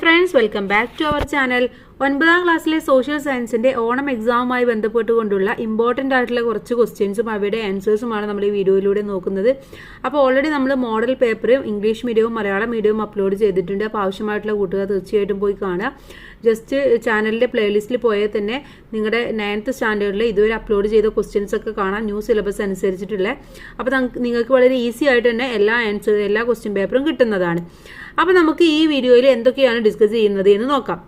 friends, welcome back to our channel. 9th ക്ലാസ്സിലെ social സയൻസിന്റെ ഓണം എക്സാമുമായി ബന്ധപ്പെട്ടുകൊണ്ടുള്ള ഇമ്പോർട്ടൻ്റ് ആയിട്ടുള്ള കുറച്ച് ക്വസ്റ്റ്യൻസും അവയുടെ ആൻസേഴ്സുമാണ് നമ്മൾ ഈ വീഡിയോയിലൂടെ നോക്കുന്നത്. അപ്പോൾ ഓൾറെഡി നമ്മൾ മോഡൽ പേപ്പറും ഇംഗ്ലീഷ് മീഡിയവും മലയാളം മീഡിയവും അപ്ലോഡ് ചെയ്തിട്ടുണ്ട്. അപ്പോൾ ആവശ്യമായിട്ടുള്ള കൂട്ടുകാർ തീർച്ചയായിട്ടും പോയി കാണുക. ജസ്റ്റ് ചാനലിൻ്റെ പ്ലേലിസ്റ്റിൽ പോയാൽ തന്നെ നിങ്ങളുടെ 9th സ്റ്റാൻഡേർഡിൽ ഇതുവരെ അപ്ലോഡ് ചെയ്ത ക്വസ്റ്റ്യൻസ് ഒക്കെ കാണാം, ന്യൂ സിലബസ് അനുസരിച്ചിട്ടുള്ള. അപ്പോൾ നിങ്ങൾക്ക് വളരെ ഈസി ആയിട്ട് തന്നെ എല്ലാ ക്വസ്റ്റ്യൻ പേപ്പറും കിട്ടുന്നതാണ്. അപ്പോൾ നമുക്ക് ഈ വീഡിയോയിൽ എന്തൊക്കെയാണ് ഡിസ്കസ് ചെയ്യുന്നത് എന്ന് നോക്കാം.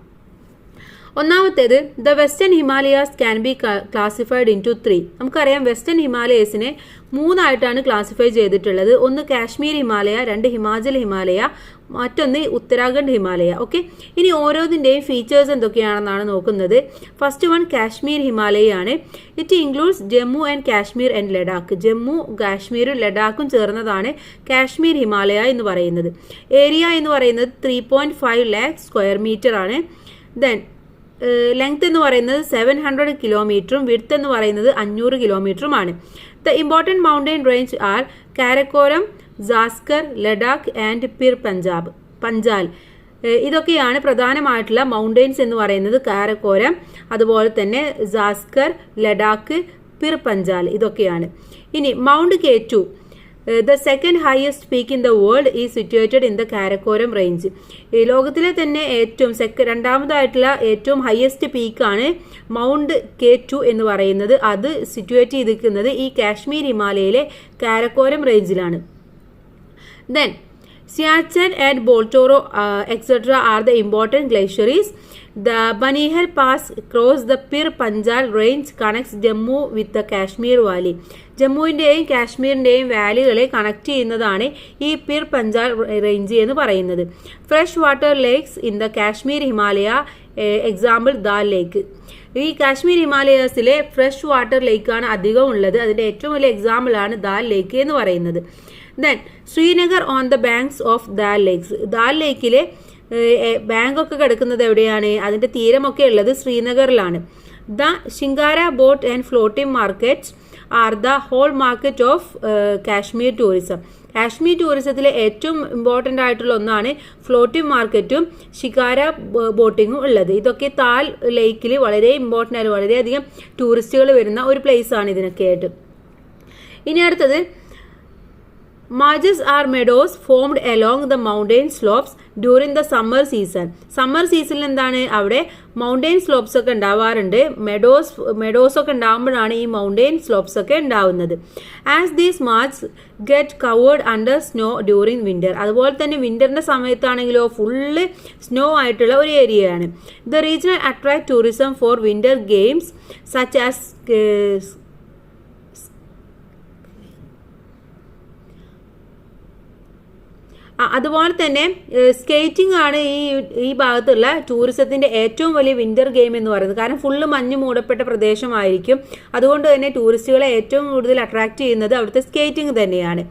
ഒന്നാമത്തേത്, the western Himalayas can be classified into 3. നമുക്കറിയാം വെസ്റ്റേൺ ഹിമാലയസിനെ 3 ആയിട്ടാണ് ക്ലാസിഫൈ ചെയ്തിട്ടുള്ളത്. ഒന്ന് കാശ്മീർ ഹിമാലയ, 2 ഹിമാചൽ ഹിമാലയ, മറ്റൊന്ന് ഉത്തരാഖണ്ഡ് ഹിമാലയ. ഓക്കെ, ഇനി ഓരോന്നിൻ്റെയും ഫീച്ചേഴ്സ് എന്തൊക്കെയാണെന്നാണ് നോക്കുന്നത്. ഫസ്റ്റ് വൺ കാശ്മീർ ഹിമാലയയാണ്. It includes Jammu and Kashmir and Ladakh. Jammu കാശ്മീരും ലഡാക്കും ചേർന്നതാണ് കാശ്മീർ ഹിമാലയ എന്ന് പറയുന്നത്. ഏരിയ എന്ന് പറയുന്നത് 3.5 lakh സ്ക്വയർ മീറ്റർ ആണ്. ദെൻ ലെങ്ത് എന്ന് പറയുന്നത് 700 കിലോമീറ്ററും വിഡ്ത്ത് എന്ന് പറയുന്നത് 500 കിലോമീറ്ററുമാണ്. The important mountain range are Karakoram, Zaskar, Ladakh and Pir Panjal. ഇതൊക്കെയാണ് പ്രധാനമായിട്ടുള്ള മൗണ്ടൻസ് എന്ന് പറയുന്നത്. കാരക്കോരം, അതുപോലെ തന്നെ ജാസ്കർ, ലഡാക്ക്, പിർ പഞ്ചാൽ, ഇതൊക്കെയാണ്. ഇനി mount K2, the second highest peak in the world is situated in the Karakoram range. ലോകത്തിലെ തന്നെ രണ്ടാമതായിട്ടുള്ള ഏറ്റവും ഹയസ്റ്റ് പീക്കാണ് മൗണ്ട് K2 എന്ന് പറയുന്നത്. അത് സിറ്റുവേറ്റ് ചെയ്തിരിക്കുന്നത് ഈ കാശ്മീർ ഹിമാലയയിലെ കാരക്കോരം റേഞ്ചിലാണ്. Then Siachen and Boltoro etc. are the important glaciers. The Banihal Pass across the Pir Panjal range connects Jammu with the Kashmir Valley. ജമ്മുവിൻ്റെയും കാശ്മീരിൻ്റെയും വാലികളെ കണക്ട് ചെയ്യുന്നതാണ് ഈ പിർ പഞ്ചാൽ റേഞ്ച് എന്ന് പറയുന്നത്. Fresh water lakes in the Kashmir Himalaya, example Dal lake. ഈ Kashmir ഹിമാലയസിലെ fresh water ലേക്കാണ് അധികം ഉള്ളത്. അതിൻ്റെ ഏറ്റവും വലിയ എക്സാമ്പിളാണ് ദാൽ ലേക്ക് എന്ന് പറയുന്നത്. Then Srinagar on the banks of Dal lakes. Dal ലേക്കിലെ ബാങ്കൊക്കെ കിടക്കുന്നത് എവിടെയാണ്? അതിൻ്റെ തീരമൊക്കെ ഉള്ളത് ശ്രീനഗറിലാണ്. The shikara boat and floating markets are the whole market of Kashmir tourism. Kashmir ടൂറിസത്തിലെ ഏറ്റവും ഇമ്പോർട്ടൻ്റ് ആയിട്ടുള്ള ഒന്നാണ് ഫ്ലോട്ടിംഗ് മാർക്കറ്റും ഷിക്കാര ബോട്ടിങ്ങും ഉള്ളത്. ഇതൊക്കെ താൽ ലേക്കിൽ വളരെ ഇമ്പോർട്ടൻ്റ് ആയിട്ട് വളരെയധികം ടൂറിസ്റ്റുകൾ വരുന്ന ഒരു പ്ലേസ് ആണ് ഇതിനൊക്കെ ആയിട്ട്. ഇനി അടുത്തത്, Marshes are meadows formed along the mountain slopes during the summer season. Summer സീസണിൽ എന്താണ് അവിടെ മൗണ്ടെയിൻ സ്ലോപ്സ് ഒക്കെ ഉണ്ടാവാറുണ്ട്. മെഡോസ് ഒക്കെ ഉണ്ടാകുമ്പോഴാണ് ഈ മൗണ്ടെയിൻ സ്ലോപ്സ് ഒക്കെ ഉണ്ടാവുന്നത്. As these marsh get covered under snow during winter. അതുപോലെ തന്നെ വിന്ററിന്റെ സമയത്താണെങ്കിലോ ഫുള്ള് സ്നോ ആയിട്ടുള്ള ഒരു ഏരിയയാണ്. The region attract tourism for winter games such as അതുപോലെ തന്നെ സ്കേറ്റിംഗ് ആണ് ഈ ഭാഗത്തുള്ള ടൂറിസത്തിൻ്റെ ഏറ്റവും വലിയ വിന്റർ ഗെയിം എന്ന് പറയുന്നത്. കാരണം ഫുള്ള് മഞ്ഞ് മൂടപ്പെട്ട പ്രദേശമായിരിക്കും. അതുകൊണ്ട് തന്നെ ടൂറിസ്റ്റുകളെ ഏറ്റവും കൂടുതൽ അട്രാക്റ്റ് ചെയ്യുന്നത് അവിടുത്തെ സ്കേറ്റിംഗ് തന്നെയാണ്.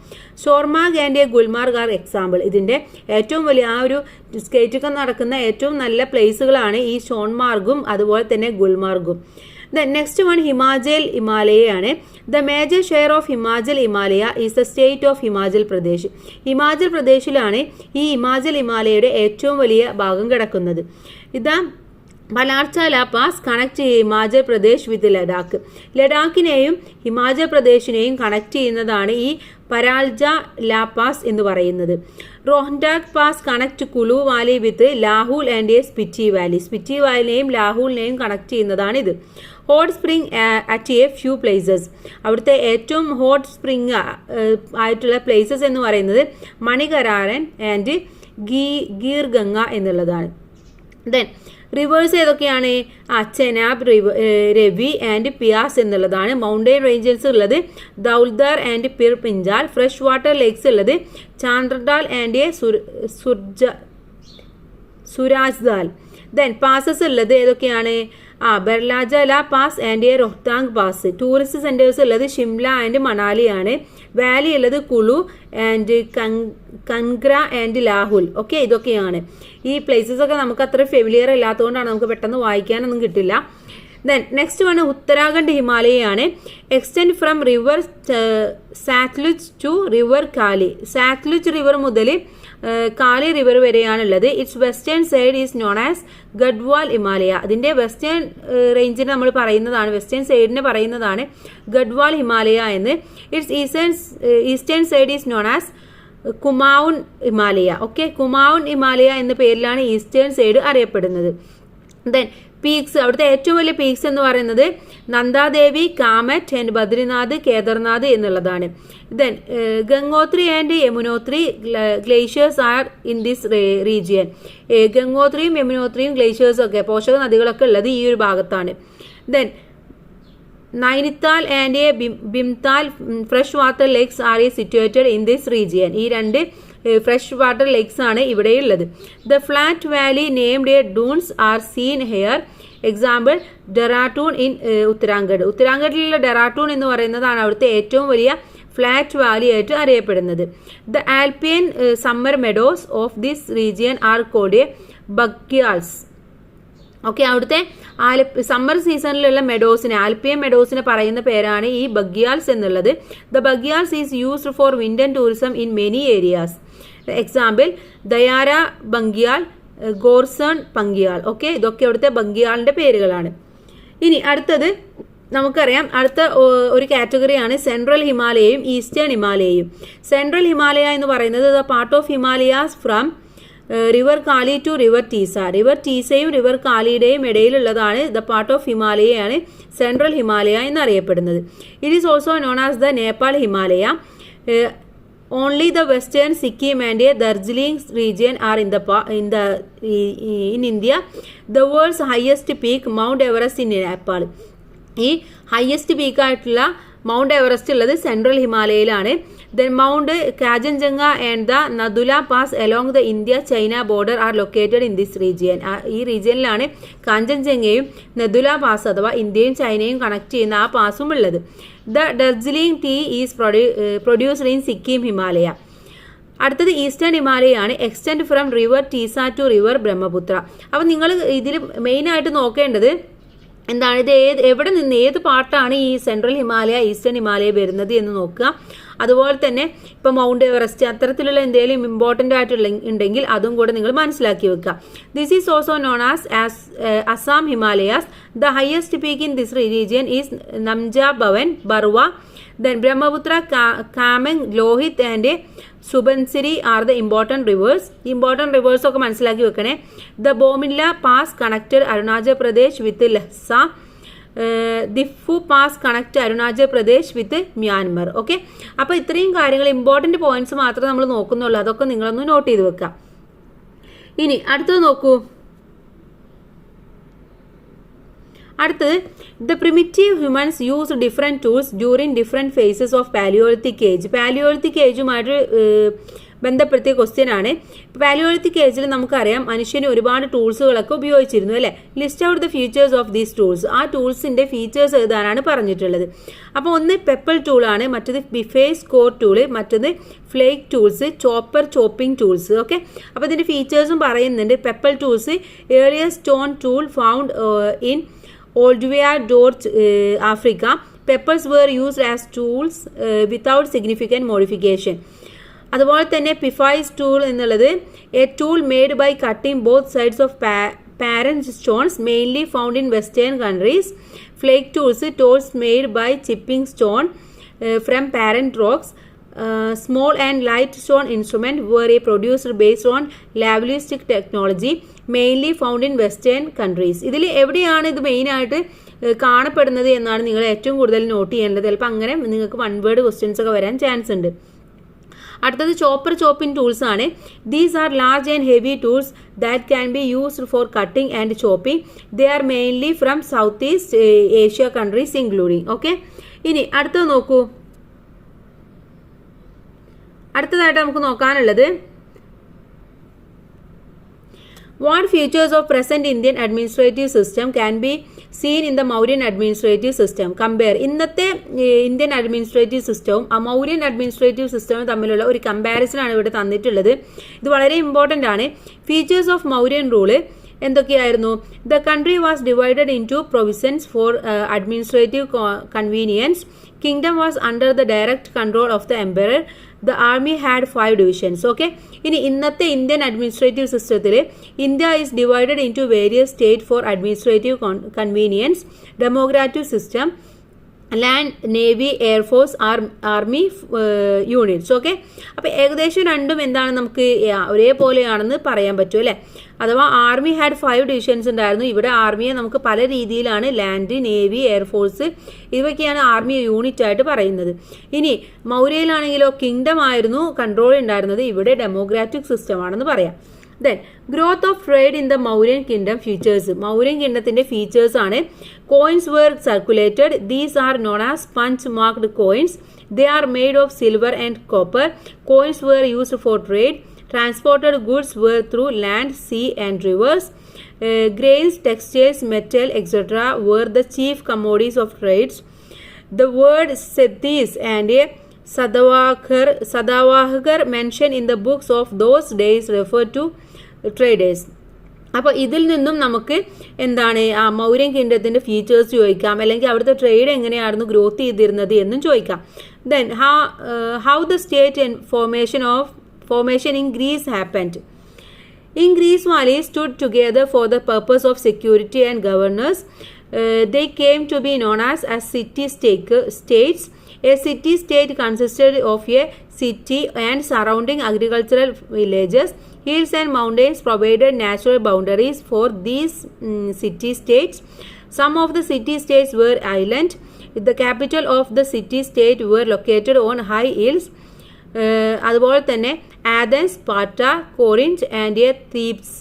ഷോർമാർഗ് ആൻഡ് ഗുൽമാർഗ് ആർ എക്സാമ്പിൾ. ഇതിൻ്റെ ഏറ്റവും വലിയ ആ ഒരു സ്കേറ്റിംഗ് നടക്കുന്ന ഏറ്റവും നല്ല പ്ലേസുകളാണ് ഈ ഷോൺമാർഗും അതുപോലെ തന്നെ ഗുൽമാർഗും. ദ നെക്സ്റ്റ് വൺ ഹിമാചൽ ഹിമാലയയാണ്. The major share of Himachal Himalaya is the state of Himachal Pradesh. Himachal പ്രദേശിലാണ് ഈ ഹിമാചൽ ഹിമാലയയുടെ ഏറ്റവും വലിയ ഭാഗം കിടക്കുന്നത്. ഇതാ Baralacha pass connect Himachal Pradesh with Ladakh. ലഡാക്കിനെയും ഹിമാചൽ പ്രദേശിനെയും കണക്ട് ചെയ്യുന്നതാണ് ഈ പരാൽജ പാസ് എന്ന് പറയുന്നത്. Rohtang pass connect Kullu valley with Lahaul and Spiti valley. Spiti വാലിനെയും ലാഹുലിനെയും കണക്ട് ചെയ്യുന്നതാണ് ഇത്. Hot spring at a few places. അവിടുത്തെ ഏറ്റവും ഹോട്ട് സ്പ്രിംഗ് ആയിട്ടുള്ള പ്ലേസസ് എന്ന് പറയുന്നത് മണികരാരൻ ആൻഡ് ഗീർ ഗംഗ എന്നുള്ളതാണ്. ദെൻ റിവേഴ്സ് ഏതൊക്കെയാണ്? ചെനാബ്, രവി ആൻഡ് പിയാസ് എന്നുള്ളതാണ്. മൗണ്ടെയിൻ റേഞ്ചസ് ഉള്ളത് Dhauladhar and Pir Panjal. Fresh water lakes ഉള്ളത് Chandratal and Surajtal. Then passes ഉള്ളത് ഏതൊക്കെയാണ്? Baralacha pass and Rohtang pass. Tourist centres ഉള്ളത് ഷിംല ആൻഡ് മണാലിയാണ്. വാലി ഉള്ളത് Kullu and Kangra and Lahaul. Okay, ഇതൊക്കെയാണ്. ഈ പ്ലേസസ് ഒക്കെ നമുക്ക് അത്ര ഫെമിലിയർ ഇല്ലാത്തതുകൊണ്ടാണ് നമുക്ക് പെട്ടെന്ന് വായിക്കാനൊന്നും കിട്ടില്ല. ദെൻ നെക്സ്റ്റ് വൺ ഉത്തരാഖണ്ഡ് ഹിമാലയയാണ്. Extend from river Sutlej to river Kali. Sutlej river മുതൽ കാലി റിവർ വരെയാണുള്ളത്. Its western side is known as Garhwal Himalaya. അതിന്റെ വെസ്റ്റേൺ റേഞ്ചിനെ നമ്മൾ പറയുന്നതാണ്, വെസ്റ്റേൺ സൈഡിനെ പറയുന്നതാണ് ഗഡ്വാൾ ഹിമാലയ എന്ന്. Its eastern side is known as Kumaon Himalaya. Okay, Kumaon Himalaya എന്ന പേരിലാണ് ഈസ്റ്റേൺ സൈഡ് അറിയപ്പെടുന്നത്. ദെൻ പീക്സ്, അവിടുത്തെ ഏറ്റവും വലിയ പീക്സ് എന്ന് പറയുന്നത് നന്ദാദേവി, കാമറ്റ് ആൻഡ് ബദ്രിനാഥ്, കേദർനാഥ് എന്നുള്ളതാണ്. Then Gangotri and Yamunotri glaciers are in this region. ഗംഗോത്രിയും യമുനോത്രിയും ഗ്ലേഷ്യേഴ്സും ഒക്കെ, പോഷക നദികളൊക്കെ ഉള്ളത് ഈ ഒരു ഭാഗത്താണ്. Then Nainital and Bhimtal fresh water lakes are situated in this region. ഈ രണ്ട് ഫ്രഷ് വാട്ടർ ലേക്സ് ആണ് ഇവിടെയുള്ളത്. The flat valley named doons are seen here. Example Dehradun in Uttarakhand. ഉത്തരാഖണ്ഡിലുള്ള ഡെറാട്ടൂൺ എന്ന് പറയുന്നതാണ് അവിടുത്തെ ഏറ്റവും വലിയ ഫ്ലാറ്റ് വാലി ആയിട്ട് അറിയപ്പെടുന്നത്. The alpine summer meadows of this region are called bugyals. Okay, അവിടുത്തെ സമ്മർ സീസണിലുള്ള മെഡോസിനെ, ആൽപിയൻ മെഡോസിനെ പറയുന്ന പേരാണ് ഈ ബഗ്യാൾസ് എന്നുള്ളത്. The bugyals is used for winter tourism in many areas. Example Dayara Bugyal, Gorson Bugyal. Okay, ഇതൊക്കെ അവിടുത്തെ ബംഗ്യാളിന്റെ പേരുകളാണ്. ഇനി അടുത്തത് നമുക്കറിയാം, അടുത്ത ഒരു കാറ്റഗറിയാണ് സെൻട്രൽ ഹിമാലയയും ഈസ്റ്റേൺ ഹിമാലയയും. സെൻട്രൽ ഹിമാലയ എന്ന് പറയുന്നത് the part of Himalayas from river Kali to river Teesta. River ടീസയും റിവർ കാലിയുടെയും ഇടയിലുള്ളതാണ് ദ പാർട്ട് ഓഫ് ഹിമാലയയാണ് സെൻട്രൽ ഹിമാലയ എന്നറിയപ്പെടുന്നത്. It is also known as the Nepal Himalaya. Only the western Sikkim and Darjeeling region are in India. The world's highest peak Mount Everest in Nepal. ഈ highest പീക്കായിട്ടുള്ള Mount Everest ഉള്ളത് central ഹിമാലയയിലാണ്. Then Mount Kanchenjunga and the Nathula pass along the India China border are located in this region. ഈ റീജിയനിലാണ് കാഞ്ചൻജംഗയും Nathula pass അഥവാ ഇന്ത്യയും ചൈനയും connect ചെയ്യുന്ന ആ പാസും ഉള്ളത്. The Darjeeling tea is produced in Sikkim Himalaya. അടുത്തത് ഈസ്റ്റേൺ ഹിമാലയയാണ്. Extend from river Teesta to river Brahmaputra. അപ്പം നിങ്ങൾ ഇതിൽ മെയിനായിട്ട് നോക്കേണ്ടത് എന്താണ്, ഇത് എവിടെ നിന്ന് ഏത് പാർട്ടാണ് ഈ സെൻട്രൽ ഹിമാലയ ഈസ്റ്റേൺ ഹിമാലയ വരുന്നത് എന്ന് നോക്കുക. അതുപോലെ തന്നെ ഇപ്പം മൗണ്ട് എവറസ്റ്റ് അത്തരത്തിലുള്ള എന്തെങ്കിലും ഇമ്പോർട്ടൻ്റ് ആയിട്ടുള്ള ഉണ്ടെങ്കിൽ അതും കൂടെ നിങ്ങൾ മനസ്സിലാക്കി വെക്കുക. This is also known as Assam Himalayas. The highest peak in this region is Namcha ഭവൻ Barwa. Then Brahmaputra, Kameng, Lohit and Subansiri are the important rivers. Important rivers ഒക്കെ മനസ്സിലാക്കി വെക്കണേ. The Bomdila pass connected Arunachal Pradesh with Lhasa. Diphu pass connect Arunachal Pradesh with Myanmar. Okay, അപ്പോൾ ഇത്രയും കാര്യങ്ങൾ ഇമ്പോർട്ടൻറ്റ് പോയിന്റ്സ് മാത്രമേ നമ്മൾ നോക്കുന്നുള്ളൂ. അതൊക്കെ നിങ്ങളൊന്ന് നോട്ട് ചെയ്ത് വെക്കാം. ഇനി അടുത്തത് നോക്കൂ. അടുത്തത് the primitive humans use different tools during different phases of palaeolithic age. Palaeolithic ഏജുമായിട്ട് ബന്ധപ്പെടുത്തിയ ക്വസ്റ്റ്യൻ ആണ്. പാലിയോളിത്തിക് ഏജിൽ നമുക്കറിയാം മനുഷ്യന് ഒരുപാട് ടൂൾസുകളൊക്കെ ഉപയോഗിച്ചിരുന്നു അല്ലേ. List out the features of these tools. ആ ടൂൾസിന്റെ ഫീച്ചേഴ്സ് എഴുതാനാണ് പറഞ്ഞിട്ടുള്ളത്. അപ്പോൾ ഒന്ന് പെപ്പൽ ടൂളാണ്, മറ്റത് ബിഫേ സ്കോർ ടൂള്, മറ്റത് flake tools, chopper chopping tools. Okay, അപ്പോൾ ഇതിന്റെ ഫീച്ചേഴ്സും പറയുന്നുണ്ട്. Papel tools earlier stone tool found in Olduvai Dorch, Africa. Peppers were used as tools without significant modification. അതുപോലെ തന്നെ പിഫൈസ് ടൂൾ എന്നുള്ളത് a tool made by cutting both sides of parent stones mainly found in western countries. Flake tools made by chipping stone from parent rocks. Small and light stone instrument were produced based on lavelistic technology mainly found in western countries. ഇതിൽ എവിടെയാണ് ഇത് മെയിനായിട്ട് കാണപ്പെടുന്നത് എന്നാണ് നിങ്ങൾ ഏറ്റവും കൂടുതൽ not ചെയ്യേണ്ടത്. ചിലപ്പോൾ അങ്ങനെ നിങ്ങൾക്ക് വൺ വേർഡ് ക്വസ്റ്റ്യൻസ് ഒക്കെ വരാൻ ചാൻസ് ഉണ്ട്. അടുത്തത് ചോപ്പർ ചോപ്പിംഗ് ടൂൾസ് ആണ്. These are large and heavy tools that can be used for cutting and chopping. They are mainly from south east Asia countries including. Okay, ഇനി അടുത്തത് നോക്കൂ. അടുത്തതായിട്ട് നമുക്ക് നോക്കാനുള്ളത് what features of present Indian administrative system can be seen in the Mauryan administrative system. Compare. ഇന്നത്തെ Indian administrative സിസ്റ്റവും Mauryan administrative സിസ്റ്റവും തമ്മിലുള്ള ഒരു കമ്പാരിസൺ ആണ് ഇവിടെ തന്നിട്ടുള്ളത്. ഇത് വളരെ ഇമ്പോർട്ടൻ്റ് ആണ്. ഫീച്ചേഴ്സ് ഓഫ് മൗര്യൻ റൂള് എന്തൊക്കെയായിരുന്നു? The country was divided into provinces for administrative convenience. Kingdom was under the direct control of the emperor. the army had 5 divisions. Okay, ഇനി ഇന്നത്തെ ഇന്ത്യൻ അഡ്മിനിസ്ട്രേറ്റീവ് സിസ്റ്റത്തിൽ India is divided into various state for administrative convenience, democrative system, land, navy, air force, army units. Okay, അപ്പോൾ ഏകദേശം രണ്ടും എന്താണ് നമുക്ക് ഒരേപോലെയാണെന്ന് പറയാൻ പറ്റും അല്ലേ. അഥവാ ആർമി ഹാഡ് 5 ഡിവിഷൻസ് ഉണ്ടായിരുന്നു. ഇവിടെ ആർമിയെ നമുക്ക് പല രീതിയിലാണ് ലാൻഡ്, നേവി, എയർഫോഴ്സ് ഇവയൊക്കെയാണ് ആർമി യൂണിറ്റ് ആയിട്ട് പറയുന്നത്. ഇനി മൗര്യയിലാണെങ്കിലോ കിങ്ഡം ആയിരുന്നു കൺട്രോൾ ഉണ്ടായിരുന്നത്. ഇവിടെ ഡെമോക്രാറ്റിക് സിസ്റ്റം ആണെന്ന് പറയാം. Then growth of trade in the Mauryan kingdom features. Mauryan kingdomത്തിന്റെ features ആണ്. Coins were circulated. These are known as punch marked coins. They are made of silver and copper. Coins were used for trade. Transported goods were through land, sea and rivers. Grains, textiles, metal, etc. were the chief commodities of trades. The word Sethis and Sadavahar mentioned in the books of those days refer to traders. അപ്പോൾ ഇതിൽ നിന്നും നമുക്ക് എന്താണ് Mauryan കിങ്ഡത്തിന്റെ features ചോദിക്കാം, അല്ലെങ്കിൽ അവിടുത്തെ trade എങ്ങനെയായിരുന്നു growth ചെയ്തിരുന്നത് എന്നും ചോദിക്കാം. Then how the state formation in Greece happened. In Greece, valleys stood together for the purpose of security and governance. They came to be known as city-states. A city-state consisted of a city and surrounding agricultural villages. Hills and mountains provided natural boundaries for these city-states. Some of the city-states were island. The capital of the city-state were located on high hills. അതുപോലെ തന്നെ Athens, Sparta, Corinth and Thebes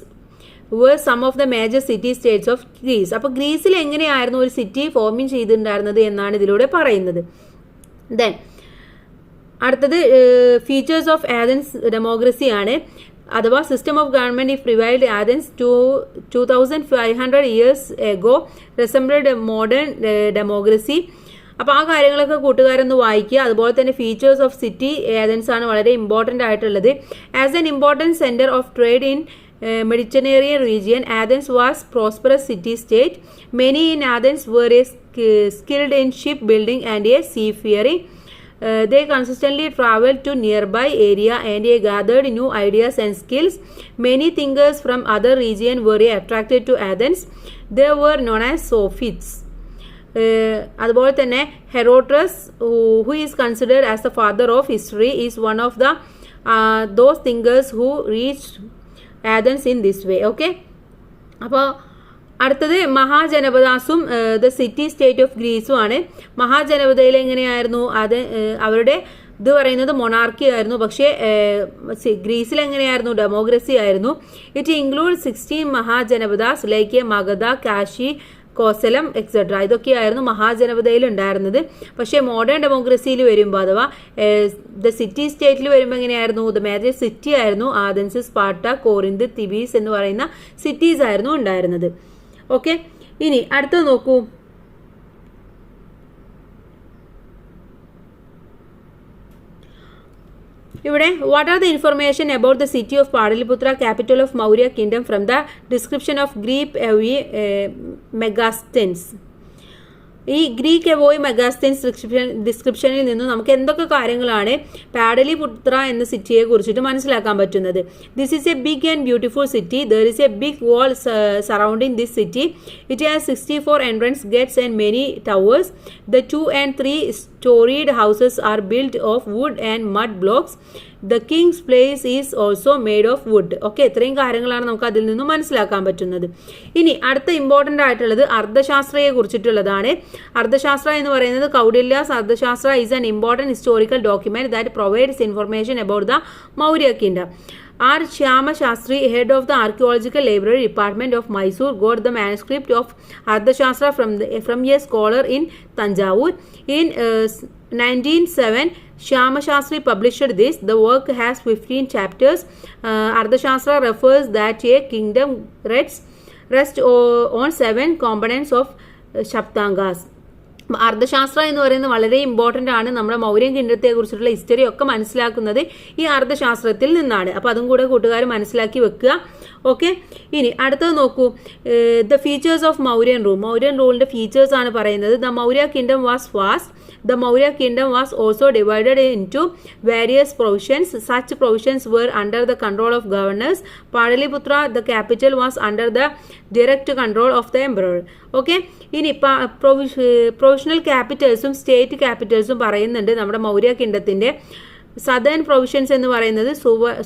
were some of the major city states of Greece. അപ്പോൾ ഗ്രീസിൽ എങ്ങനെയായിരുന്നു ഒരു city forming ചെയ്തിട്ടുണ്ടായിരുന്നത് എന്നാണ് ഇതിലൂടെ പറയുന്നത്. Then അടുത്തത് ഫീച്ചേഴ്സ് ഓഫ് ആഥൻസ് ഡെമോക്രസി ആണ്. അഥവാ system of government if prevailed Athens 2500 years ago resembled modern democracy. അപ്പോൾ ആ കാര്യങ്ങളൊക്കെ കൂട്ടുകാരൊന്ന് വായിക്കുക. അതുപോലെ തന്നെ ഫീച്ചേഴ്സ് ഓഫ് സിറ്റി ആഥൻസ് ആണ് വളരെ ഇമ്പോർട്ടൻ്റ് ആയിട്ടുള്ളത്. As an important centre of trade in Mediterranean region, Athens was prosperous city-state. Many in Athens were skilled in shipbuilding and seafaring. They consistently traveled to nearby area and gathered new ideas and skills. Many thinkers from other regions were attracted to Athens. They were known as Sophists. അതുപോലെ തന്നെ ഹെറോട്രസ്, who is considered as the father of history, is one of the those thinkers who reached Athens in this way. Okay, അപ്പോൾ അടുത്തത് മഹാജനപദാസും the city state of ഗ്രീസും ആണ്. മഹാജനപദയിൽ എങ്ങനെയായിരുന്നു അത് അവരുടെ ഇത് പറയുന്നത് മൊണാർക്കി ആയിരുന്നു, പക്ഷേ ഗ്രീസിൽ എങ്ങനെയായിരുന്നു ഡെമോക്രസി ആയിരുന്നു. It include 16 Mahajanapadas like Magadha, Kashi, Kosala etcetera. ഇതൊക്കെയായിരുന്നു മഹാജനപദയിൽ ഉണ്ടായിരുന്നത്. പക്ഷേ മോഡേൺ ഡെമോക്രസിയിൽ വരുമ്പോൾ അഥവാ ദ സിറ്റി സ്റ്റേറ്റിൽ വരുമ്പോൾ എങ്ങനെയായിരുന്നു ദ മേജർ സിറ്റി ആയിരുന്നു ആഥൻസ്, സ്പാർട്ട, കോറിന്ത്, തിബീസ് എന്ന് പറയുന്ന സിറ്റീസ് ആയിരുന്നു ഉണ്ടായിരുന്നത്. ഓക്കെ, ഇനി അടുത്തത് നോക്കൂ. ഇവിടെ what are the information about the city of Pataliputra, capital of Maurya kingdom, from the description of Megasthenes. ഈ ഗ്രീക്ക് എവോയ് മെഗാസ്റ്റൻസ് ഡിസ്ക്രിപ്ഷനിൽ നിന്നും നമുക്ക് എന്തൊക്കെ കാര്യങ്ങളാണ് പാടലിപുത്ര എന്ന സിറ്റിയെ കുറിച്ചിട്ട് മനസ്സിലാക്കാൻ പറ്റുന്നത്. This is a big and beautiful city. There is a big wall surrounding this city. It has 64 entrance gates and many towers. The 2 and 3 storied houses are built of wood and mud blocks. The king's place is also made of wood. Okay, ഇത്രയും കാര്യങ്ങളാണ് നമുക്ക് അതിൽ നിന്നും മനസ്സിലാക്കാൻ പറ്റുന്നത്. ഇനി അടുത്ത important ആയിട്ടുള്ളത് അർത്ഥശാസ്ത്രയെ കുറിച്ചിട്ടുള്ളതാണ്. അർത്ഥശാസ്ത്ര എന്ന് പറയുന്നത് Kautilya's Arthashastra is an important historical document that provides information about the Maurya kingdom. R. Shyama Shastri, head of the Archaeological Library Department of Mysore, got the manuscript of Ardhashastra from a scholar in Tanjavur. In 1907, Shyama Shastri published this. The work has 15 chapters. Ardhashastra refers that a kingdom rests on 7 components of Shaptangas. Arthashastra എന്ന് പറയുന്നത് വളരെ important ആണ്. നമ്മുടെ മൗര്യൻ കിങ്ഡത്തെ കുറിച്ചിട്ടുള്ള history ഒക്കെ മനസ്സിലാക്കുന്നത് ഈ അർത്ഥശാസ്ത്രത്തിൽ നിന്നാണ്. അപ്പോൾ അതും കൂടെ കൂട്ടുകാർ മനസ്സിലാക്കി വെക്കുക. ഓക്കെ, ഇനി അടുത്തത് നോക്കൂ. The features of Mauryan rule. Mauryan റൂളിന്റെ ഫീച്ചേഴ്സ് ആണ് പറയുന്നത്. The Maurya kingdom was vast. The Maurya kingdom was also divided into various provisions. Such provisions were under the control of governors. Pataliputra, the capital, was under the direct control of the emperor. Okay, ഇനി provisional ക്യാപിറ്റൽസും state ക്യാപിറ്റൽസും പറയുന്നുണ്ട് നമ്മുടെ Maurya കിങ്ഡത്തിന്റെ. Southern provisions എന്ന് പറയുന്നത്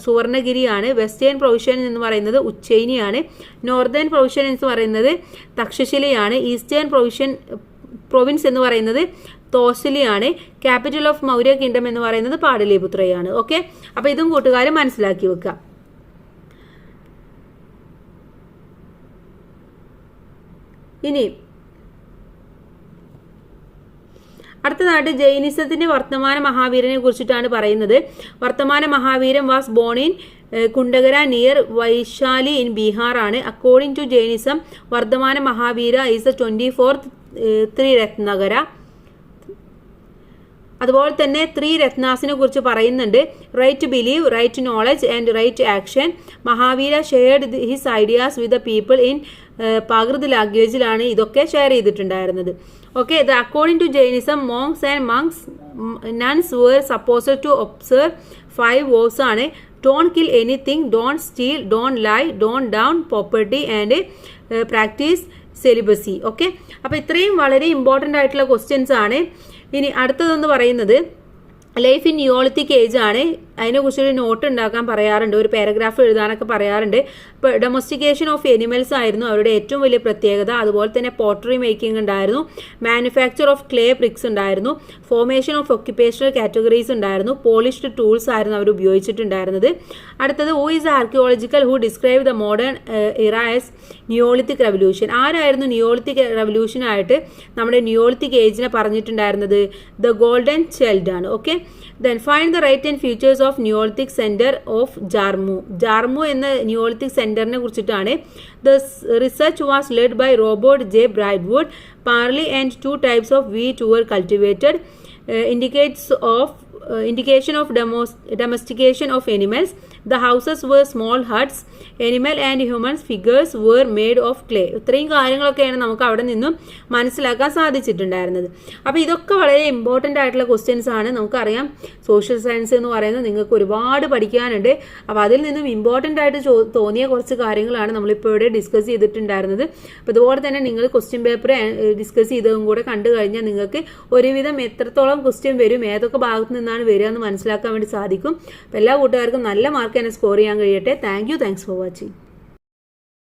സുവർണഗിരിയാണ്. Western provision എന്ന് പറയുന്നത് ഉജ്ജയിനിയാണ്. Northern provision എന്ന് പറയുന്നത് തക്ഷശിലയാണ്. Eastern province എന്ന് പറയുന്നത് തോസിലിയാണ്. ക്യാപിറ്റൽ ഓഫ് മൗര്യ കിങ്ഡം എന്ന് പറയുന്നത് പാടലിപുത്രയാണ്. ഓക്കെ, അപ്പൊ ഇതും കൂട്ടുകാർ മനസ്സിലാക്കി വെക്കുക. ഇനി അടുത്തതായിട്ട് ജൈനിസത്തിന്റെ വർത്തമാന മഹാവീരനെ കുറിച്ചിട്ടാണ് പറയുന്നത്. Vardhamana Mahaveeran was born in Kundakara near Vaishali in Bihar ആണ്. According to Jainism Vardhamana Mahavira is the 24th ത്രിരത്നകര. അതുപോലെ തന്നെ ത്രീ രത്നാസിനെ കുറിച്ച് പറയുന്നുണ്ട്. Right to believe, right to knowledge and right to action. Mahavira shared his ideas with the people in Prakrit ലാംഗ്വേജിലാണ് ഇതൊക്കെ ഷെയർ ചെയ്തിട്ടുണ്ടായിരുന്നത്. Okay, according to Jainism monks and nuns were supposed to observe 5 vows ആണ്. Don't kill anything, don't steel, don't lie, don't down property and practice celibacy. Okay, അപ്പോൾ ഇത്രയും വളരെ important ആയിട്ടുള്ള questions ആണ്. ഇനി അടുത്തതെന്ന് പറയുന്നത് ലൈഫ് ഇൻ നിയോളിത്തിക് ഏജ് ആണ്. അതിനെക്കുറിച്ചൊരു നോട്ട് ഉണ്ടാക്കാൻ പറയാറുണ്ട്, ഒരു പാരഗ്രാഫ് എഴുതാനൊക്കെ പറയാറുണ്ട്. ഇപ്പോൾ ഡൊമസ്റ്റിക്കേഷൻ ഓഫ് എനിമൽസ് ആയിരുന്നു അവരുടെ ഏറ്റവും വലിയ പ്രത്യേകത. അതുപോലെ തന്നെ പോട്ടറി മേക്കിംഗ് ഉണ്ടായിരുന്നു, മാനുഫാക്ചർ ഓഫ് ക്ലേ ബ്രിക്സ് ഉണ്ടായിരുന്നു, ഫോർമേഷൻ ഓഫ് ഒക്യുപ്പേഷണൽ കാറ്റഗറീസ് ഉണ്ടായിരുന്നു, പോളിഷ്ഡ് ടൂൾസ് ആയിരുന്നു അവർ ഉപയോഗിച്ചിട്ടുണ്ടായിരുന്നത്. അടുത്തത് who is archaeological who describe the modern ഇറ ആസ് നിയോളിത്തിക് റെവല്യൂഷൻ. ആരായിരുന്നു നിയോളിത്തിക് റെവല്യൂഷനായിട്ട് നമ്മുടെ നിയോളിത്തിക് ഏജിനെ പറഞ്ഞിട്ടുണ്ടായിരുന്നത്? ദ ഗോൾഡൻ ചൈൽഡ് ആണ്. Okay, then find the right and features of Neolithic center of Jarmu. Jarmu എന്ന Neolithic സെന്ററിനെ കുറിച്ചിട്ടാണ്. The research was led by Robert J. Brightwood. Barley and 2 types of wheat were cultivated. Indication of domestication of animals. The houses were small huts. Animal and human figures were made of clay. ഇത്രയും കാര്യങ്ങളൊക്കെയാണ് നമുക്ക് അവിടെ നിന്നും മനസ്സിലാക്കാൻ സാധിച്ചിട്ടുണ്ടായിരുന്നത്. അപ്പോൾ ഇതൊക്കെ വളരെ important ആയിട്ടുള്ള ക്വസ്റ്റ്യൻസ് ആണ്. നമുക്കറിയാം സോഷ്യൽ സയൻസ് എന്ന് പറയുന്നത് നിങ്ങൾക്ക് ഒരുപാട് പഠിക്കാനുണ്ട്. അപ്പോൾ അതിൽ നിന്നും ഇമ്പോർട്ടൻ്റ് ആയിട്ട് തോന്നിയ കുറച്ച് കാര്യങ്ങളാണ് നമ്മളിപ്പോൾ ഇവിടെ ഡിസ്കസ് ചെയ്തിട്ടുണ്ടായിരുന്നത്. അപ്പോൾ ഇതുപോലെ തന്നെ നിങ്ങൾ ക്വസ്റ്റ്യൻ പേപ്പർ ഡിസ്കസ് ചെയ്തതും കൂടെ കണ്ടു കഴിഞ്ഞാൽ നിങ്ങൾക്ക് ഒരുവിധം എത്രത്തോളം ക്വസ്റ്റ്യൻ വരും, ഏതൊക്കെ ഭാഗത്ത് നിന്നാണ് വരിക എന്ന് മനസ്സിലാക്കാൻ വേണ്ടി സാധിക്കും. അപ്പോൾ എല്ലാ കൂട്ടുകാർക്കും നല്ല മാർക്ക് തന്നെ സ്കോർ ചെയ്യാൻ കഴിയട്ടെ. Thanks for watching.